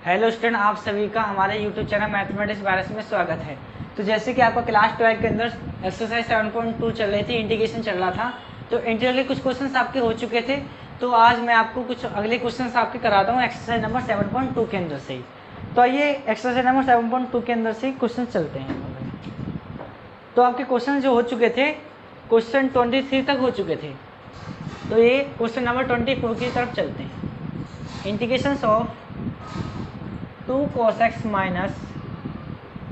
Hello student, आप सभी का हमारे यूट्यूब चैनल मैथमेटिक्स 12 में स्वागत है। तो जैसे कि आपका क्लास 12 के अंदर एक्सरसाइज 7.2 चल रही थी, इंटीग्रेशन चल रहा था, तो इंटीग्रल के कुछ क्वेश्चंस आपके हो चुके थे। तो आज मैं आपको कुछ अगले क्वेश्चंस आपके कराता हूँ एक्सरसाइज नंबर 7.2 के अंदर से ही। तो आइए एक्सरसाइज नंबर 7.2 के अंदर से क्वेश्चन चलते हैं। तो आपके क्वेश्चन जो हो चुके थे, क्वेश्चन 23 तक हो चुके थे। तो ये क्वेश्चन नंबर 24 की तरफ चलते हैं। Integration of 2 cos x minus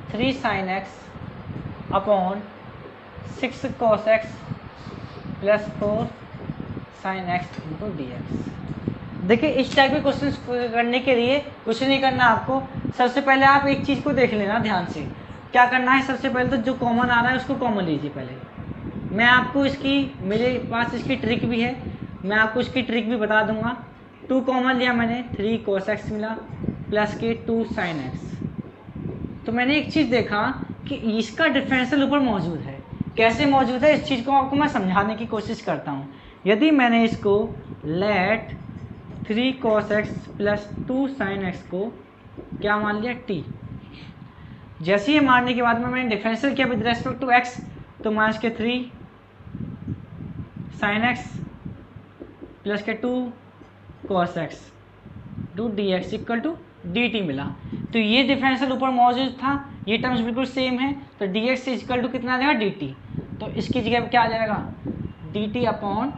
3 sin x upon 6 cos x plus 4 sin x into d x. देखिए, इस टाइप के क्वेश्चन करने के लिए कुछ नहीं करना आपको। सबसे पहले आप एक चीज़ को देख लेना ध्यान से। क्या करना है, सबसे पहले तो जो कॉमन आ रहा है उसको कॉमन लीजिए। पहले मैं आपको मेरे पास इसकी ट्रिक भी है, मैं आपको इसकी ट्रिक भी बता दूंगा। 2 कॉमन लिया मैंने, 3 cos x मिला प्लस के 2 sin x। तो मैंने एक चीज़ देखा कि इसका डिफरेंशियल ऊपर मौजूद है। कैसे मौजूद है, इस चीज़ को आपको मैं समझाने की कोशिश करता हूँ। यदि मैंने इसको let 3 cos x plus 2 sin x को क्या मान लिया, t। जैसे ही मानने के बाद में मैंने डिफरेंशियल किया विद रेस्पेक्ट टू x, तो माइनस के 3 sin x प्लस के 2 cos x to d x equal to d t मिला। तो ये डिफरेंशियल ऊपर मौजूद था, ये टर्म्स बिल्कुल सेम है। तो डी एक्स इक्वल टू कितना आ जाएगा, डी टी। तो इसकी जगह पे क्या आ जाएगा, डी टी अपॉन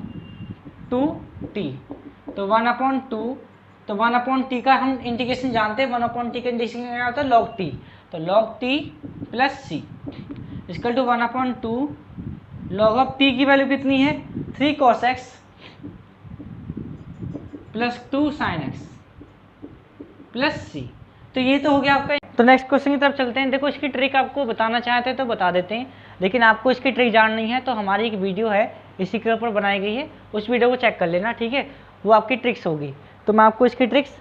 2 टी। तो 1/2, तो 1/t का हम इंटीग्रेशन जानते हैं। 1/t का इंटीग्रेशन क्या होता है, log t। तो log t plus C equal to 1/2 log of t की वैल्यू कितनी है, 3 cos x plus 2 sin x plus C. तो ये तो हो गया आपका। तो नेक्स्ट क्वेश्चन की तरफ चलते हैं। देखो, इसकी ट्रिक आपको बताना चाहते हैं तो बता देते हैं, लेकिन आपको इसकी ट्रिक जाननी है तो हमारी एक वीडियो है इसी के ऊपर बनाई गई है, उस वीडियो को चेक कर लेना, ठीक है। वो आपकी ट्रिक्स होगी। तो मैं आपको इसकी ट्रिक्स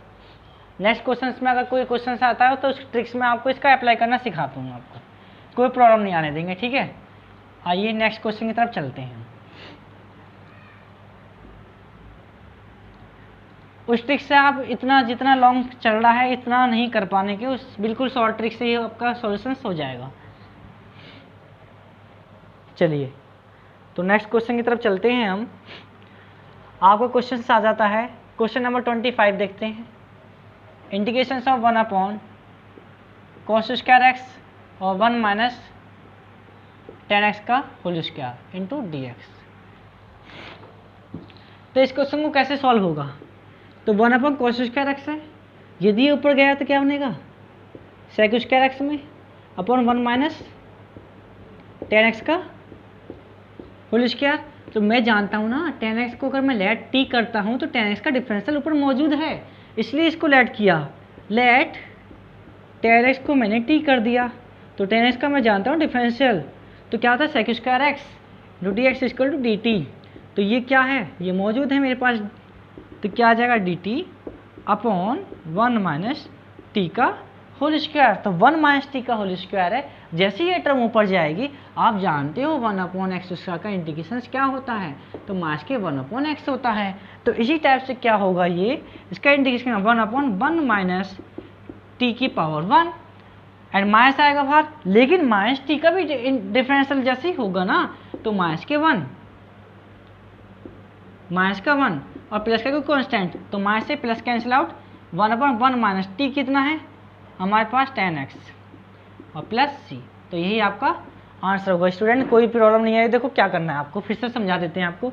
नेक्स्ट क्वेश्चन में, अगर कोई क्वेश्चन आता है तो उस ट्रिक्स में आपको इसका अप्लाई करना सिखाता हूँ। आपको कोई प्रॉब्लम नहीं आने देंगे, ठीक है। आइए नेक्स्ट क्वेश्चन की तरफ चलते हैं। उस ट्रिक से आप इतना जितना लॉन्ग चल रहा है इतना नहीं कर पाने के, उस बिल्कुल शॉर्ट ट्रिक से ही आपका सॉल्यूशन हो जाएगा। चलिए, तो नेक्स्ट क्वेश्चन की तरफ चलते हैं हम। आपको क्वेश्चन आ जाता है, क्वेश्चन नंबर 25 देखते हैं। Integration of 1 cos square x और 1 माइनस tan x का whole square into d x. तो इस क्वेश्चन को कैसे सॉल्व होगा, तो 1 cos स्क्वायर एक्स है, यदि ये ऊपर गया तो क्या बनेगा, sec स्क्वायर एक्स में अपॉन 1 माइनस tan x का होल स्क्वायर। तो मैं जानता हूँ ना, tan x को अगर मैं लेट t करता हूँ तो tan x का डिफरेंशियल ऊपर मौजूद है, इसलिए इसको लेट किया। लेट tan x को मैंने t कर दिया, तो tan x का मैं जानता हूँ डिफरेंशियल। तो क्या होता है, sec स्क्वायर एक्स जो d x equal to d t. तो ये क्या है, ये मौजूद है मेरे पास। तो क्या आ जाएगा, D t upon 1 minus T का होल स्क्वायर। तो 1 माइनस टी का होल स्क्वायर है। जैसे ही ये टर्म ऊपर जाएगी, आप जानते हो 1/x स्क्वायर का इंटीग्रेशन क्या होता है, तो माइनस के 1/x होता है। तो इसी टाइप से क्या होगा, ये इसका इंटीग्रेशन 1/1 माइनस टी की पावर 1 एंड माइनस आएगा बाहर, लेकिन माइनस टी का भी डिफरेंशियल जैसे ही होगा ना, तो माइनस के 1 माइनस का 1 और प्लस का कोई कॉन्स्टेंट, तो माइनस से plus cancel out. 1/1 minus T कितना है हमारे पास, tan x और प्लस सी। तो यही आपका आंसर होगा। स्टूडेंट कोई प्रॉब्लम नहीं है। देखो क्या करना है आपको, फिर से समझा देते हैं आपको।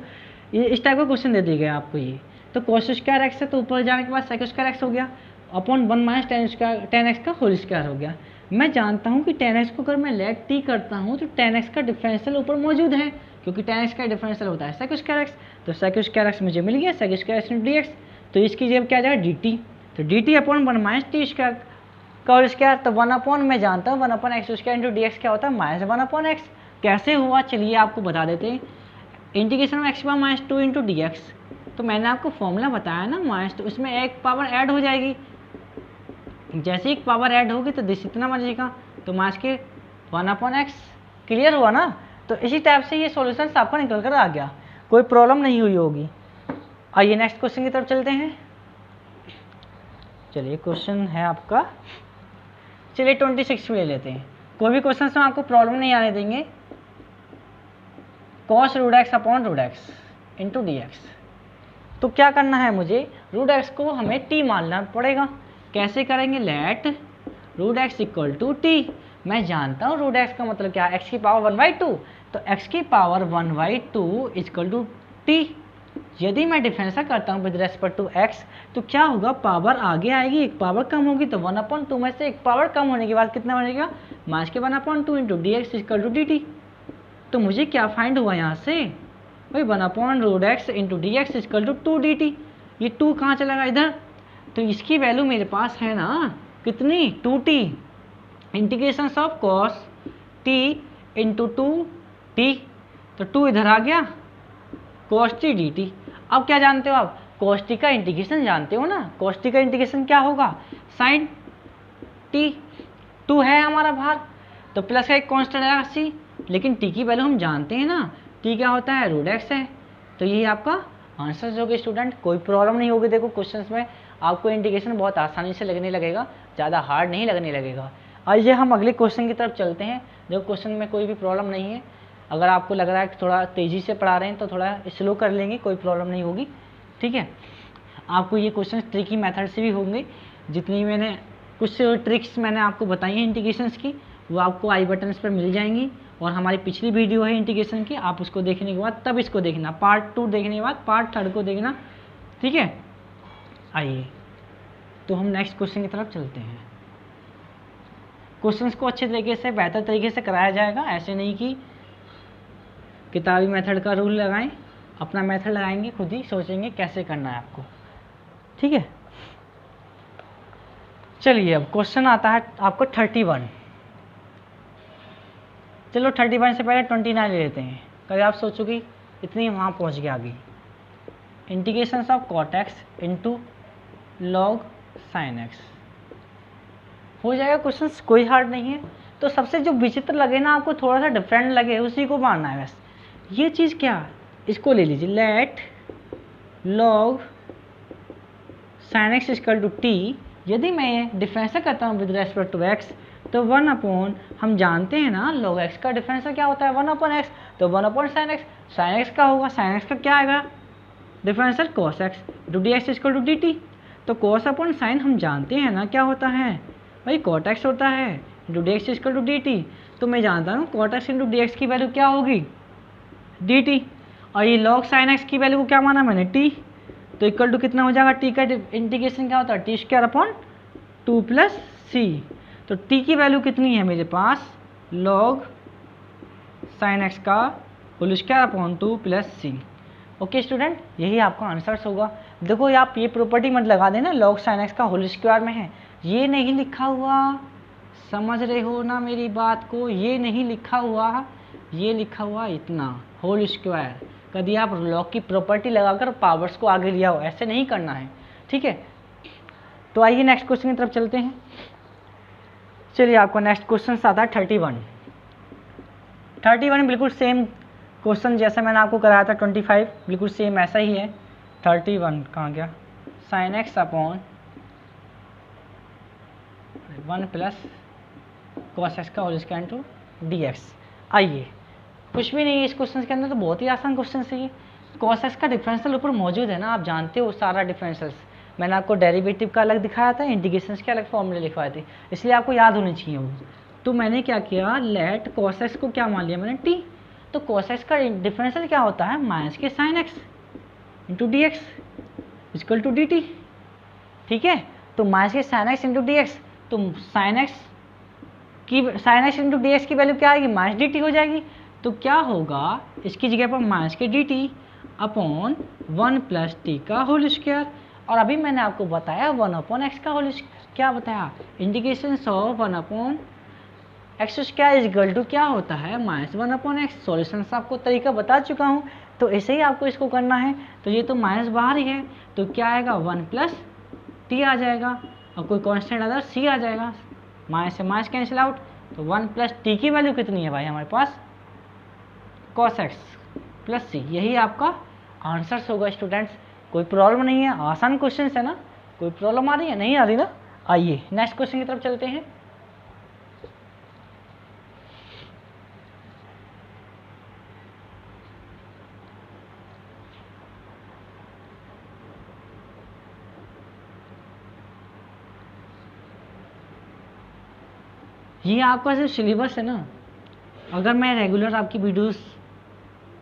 ये इस टाइप का क्वेश्चन दे दिया गया आपको। ये तो cos स्क्वायर एक्स है, तो ऊपर जाने के बाद sec स्क्वायर एक्स हो गया अपॉन 1 माइनस tan x का होल स्क्वायर हो गया। मैं जानता हूँ कि tan x को अगर मैं लेट t करता हूँ तो tan x का डिफरेंशियल ऊपर मौजूद है, क्योंकि tan x का डिफरेंशियल होता है sec स्क्वायर एक्स। तो sec स्क्वायर एक्स मुझे मिल गया, sec square x D x. तो इसकी जगह क्या आ जाएगा, डी टी। तो D t upon 1 minus T square का होल स्क्वायर। तो 1 मैं जानता हूँ 1/x square into d x क्या होता है, माइनस 1/x। कैसे हुआ, चलिए आपको बता देते हैं। इंटीग्रेशन में x minus 2 into d x. तो मैंने आपको फॉर्मूला बताया ना, माइनस, तो इसमें एक पावर ऐड हो जाएगी। जैसे एक पावर ऐड होगी तो दिस इतना बनेगा, तो माइनस के 1/x। क्लियर हुआ ना। तो इसी टाइप से ये सॉल्यूशन आपका निकल कर आ गया, कोई प्रॉब्लम नहीं हुई होगी। आइए नेक्स्ट क्वेश्चन की तरफ चलते हैं। चलिए क्वेश्चन है आपका, चलिए 26 में ले लेते हैं। कोई भी क्वेश्चन में आपको प्रॉब्लम नहीं आने देंगे। cos root x upon root x into d x. तो क्या करना है मुझे, रूट एक्स को हमें t मानना पड़ेगा। कैसे करेंगे, let root x equal to t. मैं जानता हूँ रूट एक्स का मतलब क्या है, x की पावर 1/2, तो x की पावर 1/2 इक्वल टू टी। यदि मैं डिफरेंशियल करता हूँ विद रेस्पेक्ट टू x, तो क्या होगा, पावर आगे आएगी, एक पावर कम होगी, तो 1/2 में से एक पावर कम होने के बाद कितना बनेगा, माइनस के 1/2 into d x equal to d t. तो मुझे क्या फाइंड हुआ यहाँ से भाई, 1/√x into d x equal to 2dt। ये 2 कहाँ चला गया इधर, तो इसकी वैल्यू मेरे पास है ना कितनी, 2t। Integration of cos t into 2t, तो 2 इधर आ गया, cos t dt। अब क्या जानते हो आप, cos t का इंटीग्रेशन जानते हो ना, cos t का इंटीग्रेशन क्या होगा, sin t। 2 है हमारा बाहर, तो प्लस का एक कॉन्स्टेंट आएगा c, लेकिन t की वैल्यू हम जानते हैं ना, t क्या होता है, रूट एक्स है। तो यही आपका आंसर होगा स्टूडेंट, कोई प्रॉब्लम नहीं होगी। देखो क्वेश्चंस में आपको इंटीग्रेशन बहुत आसानी से लगने लगेगा, ज़्यादा हार्ड नहीं लगने लगेगा। आइए हम अगले क्वेश्चन की तरफ चलते हैं। जो क्वेश्चन में कोई भी प्रॉब्लम नहीं है, अगर आपको लग रहा है कि थोड़ा तेज़ी से पढ़ा रहे हैं तो थोड़ा स्लो कर लेंगे, कोई प्रॉब्लम नहीं होगी, ठीक है। आपको ये क्वेश्चन ट्रिकी मेथड से भी होंगे। जितनी मैंने कुछ ट्रिक्स मैंने आपको बताई हैं इंटीग्रेशंस की, वो आपको आई बटन पर मिल जाएंगी। और हमारी पिछली वीडियो है इंटीग्रेशन की, आप उसको देखने के बाद तब इसको देखना, पार्ट 2 देखने के बाद पार्ट 3 को देखना, ठीक है। आइए तो हम नेक्स्ट क्वेश्चन की तरफ चलते हैं। क्वेश्चंस को अच्छे तरीके से, बेहतर तरीके से कराया जाएगा। ऐसे नहीं कि किताबी मेथड का रूल लगाएं, अपना मेथड लगाएंगे, खुद ही सोचेंगे कैसे करना है आपको, ठीक है। चलिए अब क्वेश्चन आता है आपको 31। चलो 31 से पहले 29 ले लेते हैं। कभी आप सोचोगे इतनी वहाँ पहुँच गया आगे, integration of cot x into log sine x हो जाएगा क्वेश्चन, कोई हार्ड नहीं है। तो सबसे जो विचित्र लगे ना आपको, थोड़ा सा डिफरेंट लगे, उसी को मानना है बस। ये चीज़ क्या, इसको ले लीजिए, let log sine x equal to t. यदि मैं डिफरेंशियल करता हूँ विद रेस्पेक्ट टू एक्स, तो 1 हम जानते हैं ना लॉग एक्स का डिफरेंशियल क्या होता है, 1/x, तो 1/sin x। sin x का होगा, sin x का क्या आएगा differential, cos x to d x equal to d t. तो cos अपॉन साइन हम जानते हैं ना क्या होता है भाई, cot x होता है into d x equal to d t. तो मैं जानता हूँ cot x into d x की वैल्यू क्या होगी, डी टी। और ये log sin x की वैल्यू को क्या माना मैंने, t। तो इक्वल टू कितना हो जाएगा, t का इंटीग्रेशन क्या होता है, t square upon 2 plus c। तो t की वैल्यू कितनी है मेरे पास, log sin x का whole square upon 2 plus c। Okay student, यही आपका आंसर होगा। देखो आप ये प्रॉपर्टी मत लगा देना, log sin x का होल स्क्वायर में है, ये नहीं लिखा हुआ, समझ रहे हो ना मेरी बात को, ये नहीं लिखा हुआ, ये लिखा हुआ इतना होल स्क्वायर। कभी आप log की प्रॉपर्टी लगाकर पावर्स को आगे लिया हो, ऐसे नहीं करना है, ठीक है। तो आइए नेक्स्ट क्वेश्चन की तरफ चलते हैं। चलिए आपको नेक्स्ट क्वेश्चन आता है 31 बिल्कुल सेम क्वेश्चन जैसा मैंने आपको कराया था 25, बिल्कुल सेम ऐसा ही है। 31 कहाँ गया, sine x upon 1 plus cos x का whole square into d x. आइए कुछ भी नहीं है इस क्वेश्चन के अंदर, तो बहुत ही आसान क्वेश्चन है ये। कॉस एक्स का डिफरेंशियल ऊपर मौजूद है ना, आप जानते हो सारा डिफरेंशियल्स। मैंने आपको डेरिवेटिव का अलग दिखाया था, इंटीग्रेशंस के अलग फॉर्मूले लिखवाए थे, इसलिए आपको याद होनी चाहिए वो। तो मैंने क्या किया, लेट कॉस एक्स को क्या मान लिया मैंने, टी। तो कॉस एक्स का डिफरेंशियल क्या होता है, माइनस के sine x into d x equal to d t, ठीक है। तो माइनस के sine x into d x, तो sine x into d x की वैल्यू क्या आएगी, माइनस डी टी हो जाएगी। तो क्या होगा, इसकी जगह पर माइनस के D t upon 1 plus T का होल स्क्वायर। और अभी मैंने आपको बताया 1/x का होल, क्या बताया, integration of 1/x square equal to क्या होता है, -1/x। सॉल्यूशन आपको तरीका बता चुका हूँ, तो ऐसे ही आपको इसको करना है। तो ये तो माइनस बाहर ही है, तो क्या आएगा 1 प्लस टी आ जाएगा, और कोई कॉन्स्टेंट अदर सी आ जाएगा, माइनस से माइनस कैंसिल आउट। तो 1 प्लस टी की वैल्यू कितनी है भाई हमारे पास, cos x प्लस सी। यही आपका आंसर होगा स्टूडेंट्स, कोई प्रॉब्लम नहीं है, आसान क्वेश्चन है ना, कोई प्रॉब्लम आ रही है? नहीं आ रही ना? आइए नेक्स्ट क्वेश्चन की तरफ चलते हैं। ये आपका सिर्फ सिलेबस है ना, अगर मैं रेगुलर आपकी वीडियोस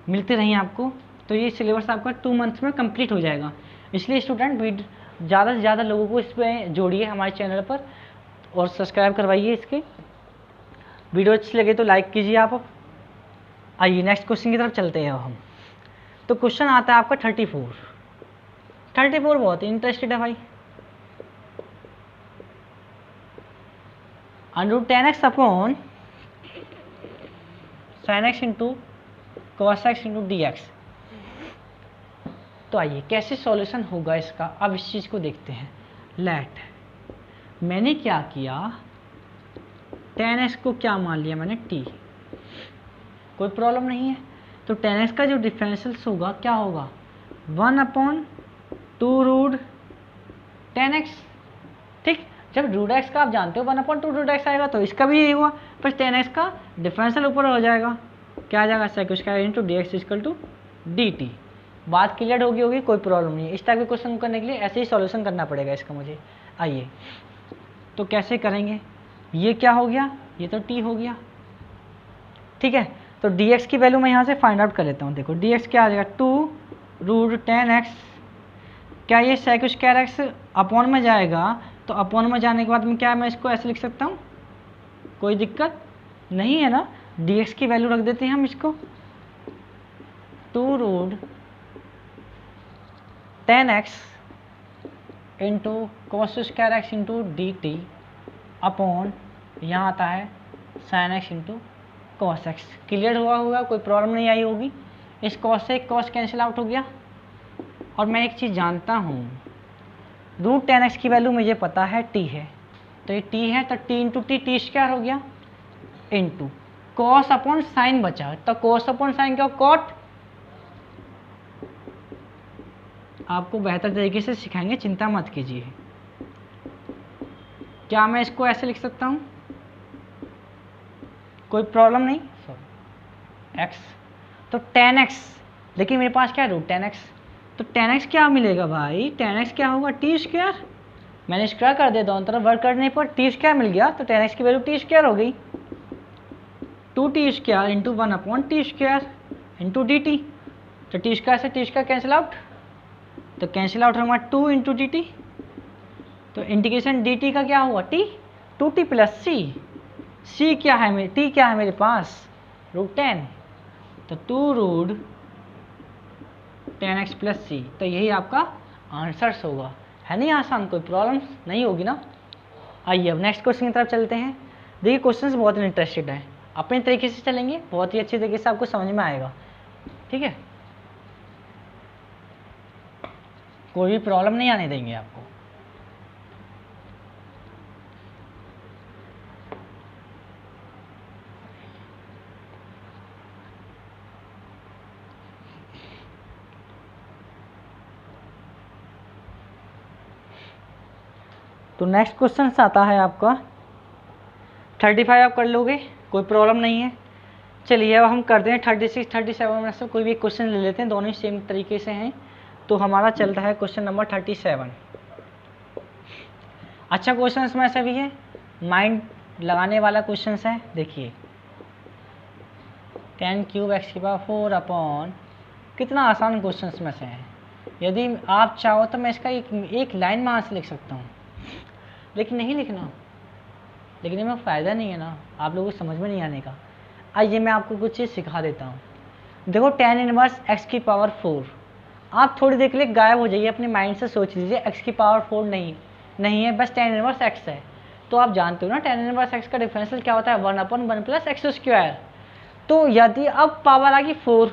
मिलती रही आपको तो ये सिलेबस आपका 2 मंथ्स में कंप्लीट हो जाएगा। इसलिए स्टूडेंट ज़्यादा से ज़्यादा लोगों को इसमें जोड़िए हमारे चैनल पर और सब्सक्राइब करवाइए इसके। वीडियो अच्छी लगे तो लाइक कीजिए आप। आइए नेक्स्ट क्वेश्चन की तरफ चलते हैं हम। तो क्वेश्चन आता है आपका 34 बहुत इंटरेस्टेड है भाई। Under 10x upon sin x into cos x into dx। तो आइए कैसे सॉल्यूशन होगा इसका, अब इस चीज़ को देखते हैं। लेट, मैंने क्या किया, 10x को क्या मान लिया मैंने t, कोई प्रॉब्लम नहीं है। तो 10x का जो डिफरेंशियल होगा क्या होगा, 1/2 रूट 10x। ठीक, जब रूट एक्स का आप जानते हो 1/2 रूट एक्स आएगा तो इसका भी यही हुआ, पर 10x का डिफरेंशियल ऊपर हो जाएगा, क्या आ जाएगा, sec square into d x equal to d t. बात क्लियर होगी, कोई प्रॉब्लम नहीं है। इस टाइप के क्वेश्चन करने के लिए ऐसे ही सॉल्यूशन करना पड़ेगा इसका मुझे। आइए तो कैसे करेंगे, ये क्या हो गया, ये तो t हो गया, ठीक है। तो dx की वैल्यू मैं यहाँ से फाइंड आउट कर लेता हूँ। देखो dx क्या आ जाएगा, 2 रूट 10x। क्या ये सेक स्क्वायर एक्स अपॉन में जाएगा, तो अपॉन में जाने के बाद में क्या मैं इसको ऐसे लिख सकता हूँ, कोई दिक्कत नहीं है ना। dx की वैल्यू रख देते हैं हम इसको, 2 root 10x into cos square x into d t upon यहाँ आता है sine x into cos x. Clear हुआ होगा, कोई प्रॉब्लम नहीं आई होगी। इस कॉस से कॉस कैंसिल आउट हो गया। और मैं एक चीज़ जानता हूँ, रूट 10x की वैल्यू मुझे पता है t है, तो ये t है तो t इंटू टी स्क्वायर हो गया इंटू कॉस अपॉन साइन बचा, तो कॉस अपॉन साइन क्या, कॉट। आपको बेहतर तरीके से सिखाएंगे, चिंता मत कीजिए। क्या मैं इसको ऐसे लिख सकता हूँ, कोई प्रॉब्लम नहीं, x तो 10x, लेकिन मेरे पास क्या है, रूट 10x। तो 10x क्या मिलेगा भाई, 10x क्या होगा, टी स्क्वायर। मैंने स्क्वायर कर दिया दोनों तरफ, वर्क करने पर टी स्क्वायर मिल गया, तो 10x की वैल्यू टी स्क्वायर हो गई, 2t square into 1/t square into d t. तो टी स्क्वायर से टी स्क्वायर कैंसिल आउट, तो कैंसिल आउट होगा 2 इंटू डी टी। तो इंटीग्रेशन डी टी का क्या हुआ, t, 2t प्लस सी क्या है मेरे, t क्या है मेरे पास, रूट 10, तो 2 रूट 10x प्लस सी। तो यही आपका आंसर्स होगा, है नहीं आसान, कोई प्रॉब्लम नहीं होगी ना। आइए अब नेक्स्ट क्वेश्चन की तरफ चलते हैं। देखिए क्वेश्चन बहुत इंटरेस्टेड हैं, अपने तरीके से चलेंगे, बहुत ही अच्छी तरीके से आपको समझ में आएगा, ठीक है, कोई भी प्रॉब्लम नहीं आने देंगे आपको। तो नेक्स्ट क्वेश्चन आता है आपका 35, आप कर लोगे, कोई प्रॉब्लम नहीं है। चलिए अब हम करते हैं 36, 37 में से कोई भी क्वेश्चन ले लेते हैं, दोनों ही सेम तरीके से हैं। तो हमारा चलता है क्वेश्चन नंबर 37। अच्छा क्वेश्चन में से भी है, माइंड लगाने वाला क्वेश्चन है। देखिए 10 क्यूब एक्स की पावर 4 अपॉन, कितना आसान क्वेश्चन में से है। यदि आप चाहो तो मैं इसका एक लाइन में आंसर लिख सकता हूँ, लेकिन नहीं लिखना, लेकिन इसमें फ़ायदा नहीं है ना, आप लोगों को समझ में नहीं आने का। आइए मैं आपको कुछ चीज़ सिखा देता हूँ। देखो tan इनवर्स x की पावर 4, आप थोड़ी देर के लिए गायब हो जाइए, अपने माइंड से सोच लीजिए x की पावर 4 नहीं है, बस tan इनवर्स x है। तो आप जानते हो ना tan इनवर्स x का डिफरेंशियल क्या होता है, 1/1 प्लस एक्स स्क्वायर। तो यदि अब पावर आ गई 4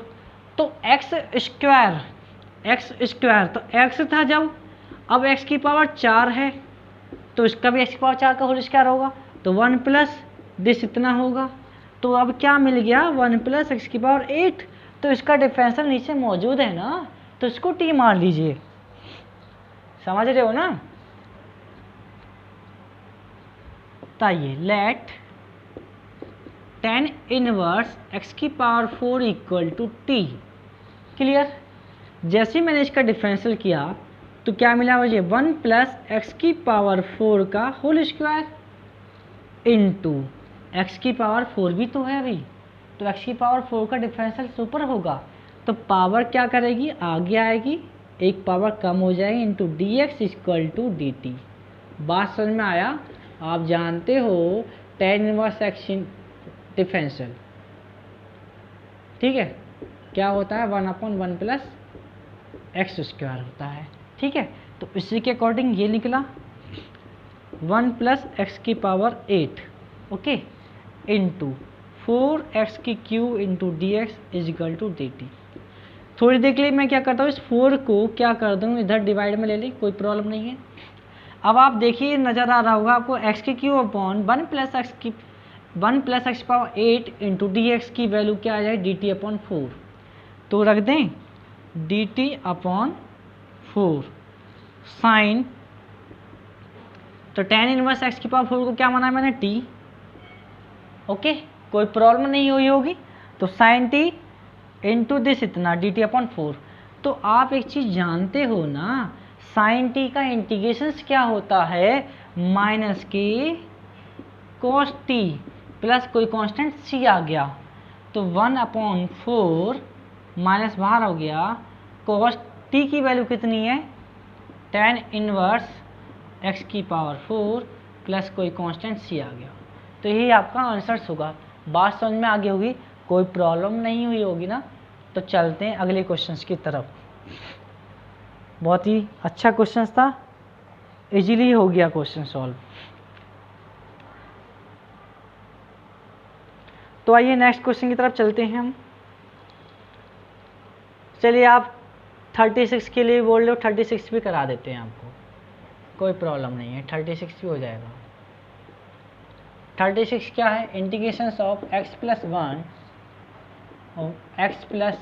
तो एक्स स्क्वायर तो x था जब, अब x की पावर 4 है तो इसका भी x की पावर 4 का होल स्क्वायर होगा, तो 1 प्लस दिस इतना होगा। तो अब क्या मिल गया, 1 प्लस एक्स की पावर 8। तो इसका डिफरेंशियल नीचे मौजूद है ना, तो इसको t मान लीजिए, समझ रहे हो ना। बताइए लेट tan इनवर्स x की power 4 equal to t. Clear. जैसे ही मैंने इसका डिफरेंशियल किया तो क्या मिला मुझे 1 प्लस एक्स की पावर 4 का होल स्क्वायर इंटू एक्स की पावर 4 भी तो है अभी, तो x की पावर 4 का डिफरेंशियल सुपर होगा, तो पावर क्या करेगी आगे आएगी, एक पावर कम हो जाएगी into d x equal to d t. बात समझ में आया। आप जानते हो tan इनवर्स एक्स डिफरेंशियल, ठीक है, क्या होता है 1/1 प्लस एक्स स्क्वायर होता है, ठीक है। तो इसी के अकॉर्डिंग ये निकला 1 प्लस एक्स की पावर 8 ओके इंटू 4x की cube into d x equal to d t. थोड़ी देर के लिए मैं क्या करता हूँ इस 4 को क्या कर दूँ इधर डिवाइड में ले लें, कोई प्रॉब्लम नहीं है। अब आप देखिए नज़र आ रहा होगा आपको x की Q upon 1 plus x power 8 into d x की वैल्यू क्या आ जाए डी टी अपॉन 4, तो रख दें डी टी अपॉन 4 साइन, तो tan इनवर्स एक्स की पावर 4 को क्या माना है मैंने t, ओके कोई प्रॉब्लम नहीं हुई होगी, तो साइन t इंटू दिस इतना डी टी अपॉन 4। तो आप एक चीज़ जानते हो ना साइन टी का इंटीग्रेशन क्या होता है माइनस के cos t प्लस कोई कांस्टेंट c आ गया, तो 1/4 माइनस बाहर हो गया cos t की वैल्यू कितनी है tan इनवर्स x की पावर 4 प्लस कोई कांस्टेंट c आ गया, तो यही आपका आंसर होगा। बात समझ में आ गई होगी, कोई प्रॉब्लम नहीं हुई होगी ना। तो चलते हैं अगले क्वेश्चंस की तरफ। बहुत ही अच्छा क्वेश्चन था, इजीली हो गया क्वेश्चन सॉल्व। तो आइए नेक्स्ट क्वेश्चन की तरफ चलते हैं हम। चलिए आप 36 के लिए बोल रहे हो, 36 भी करा देते हैं आपको, कोई प्रॉब्लम नहीं है, 36 भी हो जाएगा। 36 क्या है इंटीग्रेशन ऑफ x प्लस 1 और x प्लस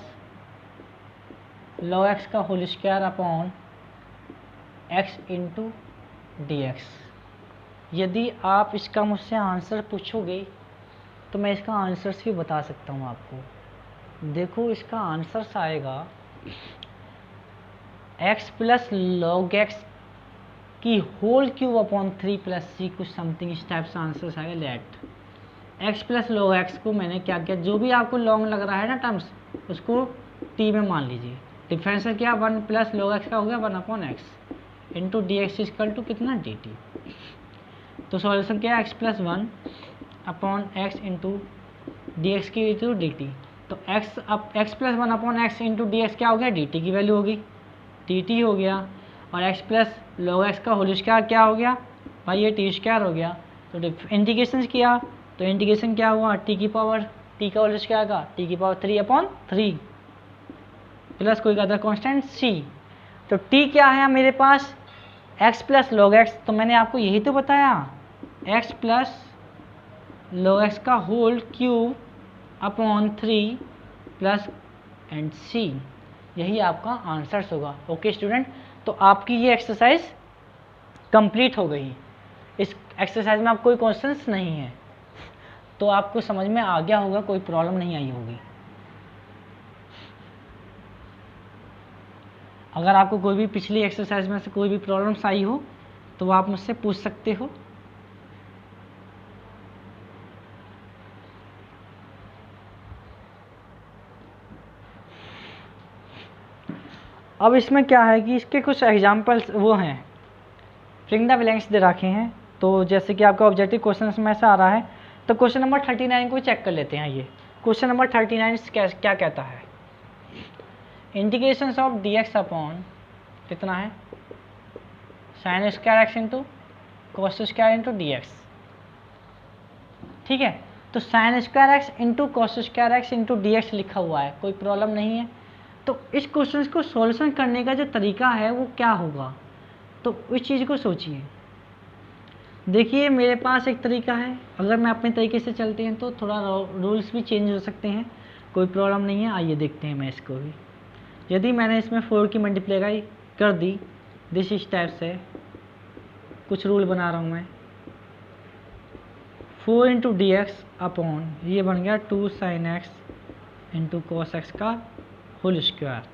log x का whole square upon x into d x. यदि आप इसका मुझसे आंसर पूछोगे तो मैं इसका आंसर्स भी बता सकता हूँ आपको। देखो इसका आंसर्स आएगा x प्लस log x की whole cube upon 3 plus c, कुछ समथिंग इस टाइप से आंसर्स आएगा। Let x plus log x को मैंने क्या किया, जो भी आपको लॉन्ग लग रहा है ना टर्म्स उसको t में मान लीजिए। डिफरेंशियल क्या 1 प्लस log x का हो गया 1/x into d x equal to कितना डी टी। तो सॉल्यूशन क्या है x plus 1 upon x into d x की इंटू डी टी। तो x plus 1 upon x into d x क्या हो गया डी टी की वैल्यू होगी, डी टी हो गया, और x प्लस log x का होल स्क्वायर क्या हो गया भाई ये टी स्क्वायर हो गया। तो इंटीग्रेशन किया तो इंटीग्रेशन क्या हुआ टी की पावर टी का होल स्क्वायर का टी की पावर 3/3 प्लस कोई अदर कांस्टेंट c। तो t क्या है मेरे पास x प्लस log x, तो मैंने आपको यही तो बताया x प्लस log x का whole cube upon 3 plus and c, यही आपका आंसर्स होगा। ओके स्टूडेंट, तो आपकी ये एक्सरसाइज कंप्लीट हो गई। इस एक्सरसाइज में आप कोई क्वेश्चंस नहीं है, तो आपको समझ में आ गया होगा, कोई प्रॉब्लम नहीं आई होगी। अगर आपको कोई भी पिछली एक्सरसाइज में से कोई भी प्रॉब्लम्स आई हो तो आप मुझसे पूछ सकते हो। अब इसमें क्या है कि इसके कुछ एग्जाम्पल्स वो हैं, फिलिंग द ब्लैंक्स दे रखे हैं। तो जैसे कि आपका ऑब्जेक्टिव क्वेश्चन में से आ रहा है, तो क्वेश्चन नंबर 39 को चेक कर लेते हैं। ये क्वेश्चन नंबर 39 क्या कहता है, integration of d x upon कितना है sign square x into cos square into d x. ठीक है, तो sign square x into cos square x into d x लिखा हुआ है, कोई प्रॉब्लम नहीं है। तो इस क्वेश्चन को सॉल्यूशन करने का जो तरीका है वो क्या होगा, तो उस चीज़ को सोचिए। देखिए मेरे पास एक तरीका है, अगर मैं अपने तरीके से चलते हैं तो थोड़ा रूल्स भी चेंज हो सकते हैं, कोई प्रॉब्लम नहीं है। आइए देखते हैं मैं इसको भी। यदि मैंने इसमें 4 की मल्टीप्लाई कर दी दिस इस टाइप से, कुछ रूल बना रहा हूँ मैं, 4 इंटू डी एक्स अपॉन ये बन गया 2 sine x into cos x का whole square.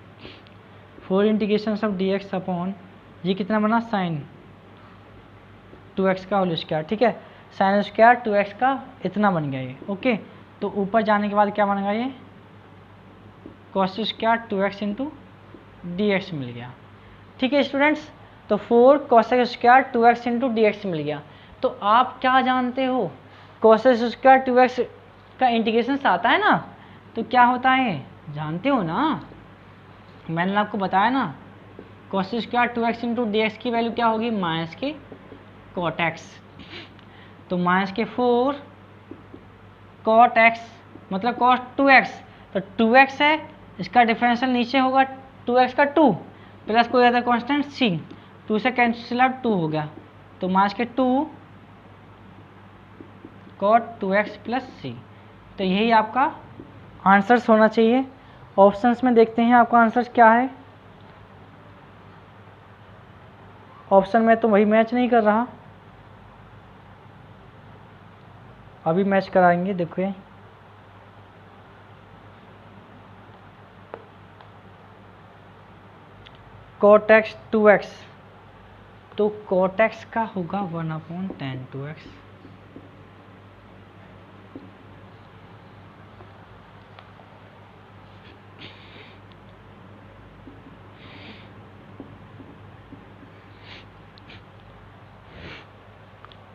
4 integration of d x upon ये कितना बना साइन 2x का होल स्क्वायर, ठीक है, साइन स्क्वायर 2x का इतना बन गया ये, ओके। तो ऊपर जाने के बाद क्या बन गया ये cos square 2x into d x मिल गया, ठीक है स्टूडेंट्स। तो 4 cos square 2x into d x मिल गया। तो आप क्या जानते हो, कॉस स्क्वायर 2x का इंटीग्रेशन आता है ना, तो क्या होता है जानते हो ना, मैंने आपको बताया ना, cos square 2x into d x की वैल्यू क्या होगी माइनस के कॉट एक्स। तो माइनस के 4 कॉट एक्स मतलब कॉस 2x, तो 2x है, इसका डिफरेंशियल नीचे होगा 2x का 2 प्लस कोई अदर कांस्टेंट c, 2 से कैंसिल आउट 2 हो गया, तो माइनस के 2 कॉट 2x प्लस c। तो यही आपका आंसर्स होना चाहिए। ऑप्शंस में देखते हैं आपका आंसर्स क्या है। ऑप्शन में तो वही मैच नहीं कर रहा, अभी मैच कराएंगे, देखिए cot x 2x, तो cot x का होगा 1/10 2x,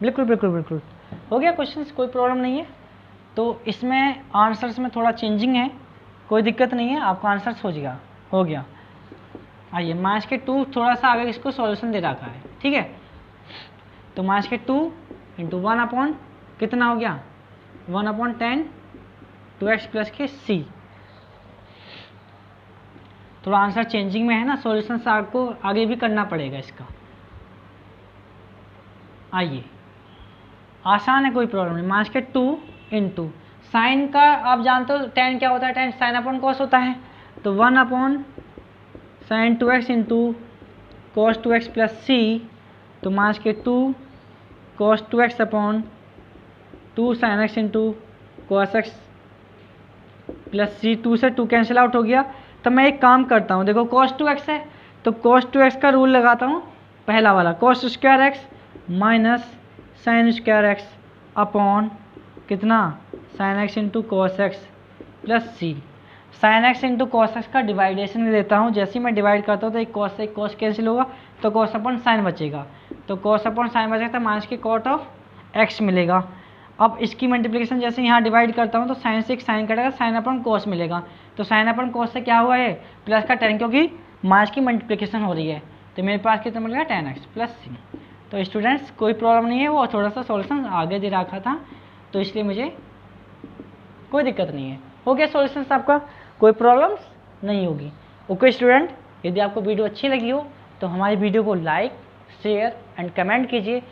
बिल्कुल बिल्कुल बिल्कुल हो गया क्वेश्चन, कोई प्रॉब्लम नहीं है। तो इसमें आंसर्स में थोड़ा चेंजिंग है, कोई दिक्कत नहीं है, आपका आंसर्स हो गया। आइए माइनस के 2 थोड़ा सा आगे इसको सॉल्यूशन दे रखा है, ठीक है। तो माइनस के 2 इंटू 1 अपॉन कितना हो गया 1/10 2x प्लस के c। थोड़ा आंसर चेंजिंग में है ना, सॉल्यूशन से आपको आगे भी करना पड़ेगा इसका। आइए आसान है, कोई प्रॉब्लम नहीं। माइनस के 2 इंटू साइन का आप जानते हो tan क्या होता है, tan साइन अपॉन कॉस होता है, तो 1 upon sine 2x into cos 2x plus c, तो माइनस के 2 cos 2x upon 2 sine x into cos x plus c, 2 से 2 कैंसिल आउट हो गया। तो मैं एक काम करता हूँ, देखो cos 2x है तो cos 2x का रूल लगाता हूँ, पहला वाला cos square x minus sine square x upon कितना sine x into cos x plus C. Sine x into cos x का डिवाइडेशन देता हूँ, जैसे ही मैं डिवाइड करता हूँ तो एक कॉस कैंसिल होगा, तो कॉस अपॉन साइन बचेगा, तो कॉस अपॉन साइन बचेगा तो माइनस के कॉट ऑफ एक्स मिलेगा। अब इसकी मल्टीप्लिकेशन जैसे यहाँ डिवाइड करता हूँ तो साइन से एक साइन कटेगा, साइन अपॉन कॉस मिलेगा, तो साइन अपॉन कॉस से क्या हुआ है प्लस का टेन, क्योंकि माइनस की मल्टीप्लिकेशन हो रही है, तो मेरे पास कितना मिल गया tan x प्लस सी। तो स्टूडेंट्स कोई प्रॉब्लम नहीं है, वो थोड़ा सा सॉल्यूशन आगे दे रखा था तो इसलिए मुझे कोई दिक्कत नहीं है। हो गया सॉल्यूशन आपका, कोई प्रॉब्लम नहीं होगी। ओके स्टूडेंट, यदि आपको वीडियो अच्छी लगी हो तो हमारी वीडियो को लाइक शेयर एंड कमेंट कीजिए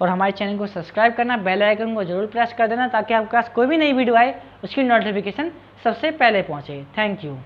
और हमारे चैनल को सब्सक्राइब करना, बेल आइकन को जरूर प्रेस कर देना ताकि आपके पास कोई भी नई वीडियो आए उसकी नोटिफिकेशन सबसे पहले पहुँचे। Thank you.